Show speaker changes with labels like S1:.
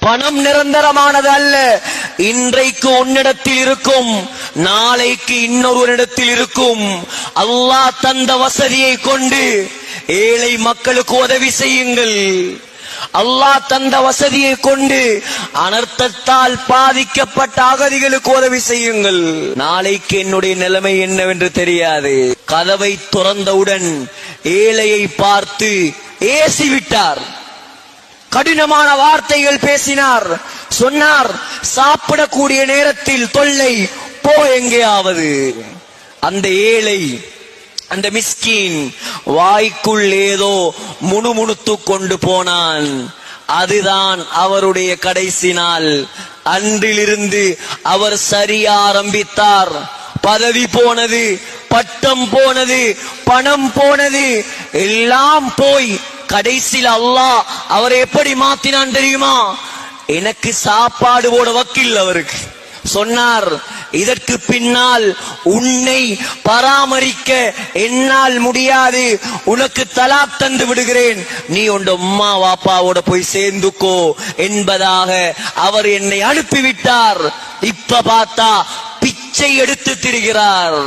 S1: பணம் நிரந்தரமானது அல்ல. இன்றைக்கு உன்னிடத்தில் இருக்கும், நாளைக்கு இன்னொருவரிடத்தில் இருக்கும். அல்லாஹ் தந்த வசதியை கொண்டு ஏழை மக்களுக்கு உதவி செய்யுங்கள். அல்லாஹ் தந்த வசதியை கொண்டு அனர்த்தத்தால் பாதிக்கப்பட்ட அகதிகளுக்கு உதவி செய்யுங்கள். நாளைக்கு என்னுடைய நிலைமை என்னவென்று தெரியாது. கதவை திறந்தவுடன் ஏழையை பார்த்து ஏசிவிட்டார். கடினமான வார்த்தைகள் பேசினார். சொன்னார், சாப்பிடக்கூடிய நேரத்தில் தொல்லை, போ எங்கேயாவது. அந்த ஏழை, அந்த மிஸ்கீன் வாய்க்குள் ஏதோ முணுமுணுத்து கொண்டு போனான். அதுதான் அவருடைய கடைசி நாள். அன்றிலிருந்து அவர் சரிய ஆரம்பித்தார். பதவி போனது, பட்டம் போனது, பணம் போனது, எல்லாம் போய் கடைசியில் அல்லாஹ் அவரை எப்படி மாத்தினான் தெரியுமா? எனக்கு சாப்பாடு போட வக்கில் அவருக்கு சொன்னார், இதற்கு பின்னால் உன்னை பராமரிக்க என்னால் முடியாது, உனக்கு தலாக் தந்து விடுகிறேன், நீ உன் அம்மா வாப்பாவோட போய் சேர்ந்துக்கோ என்பதாக அவர் என்னை அனுப்பிவிட்டார். இப்ப பார்த்தா பிச்சை எடுத்து திரிகிறார்.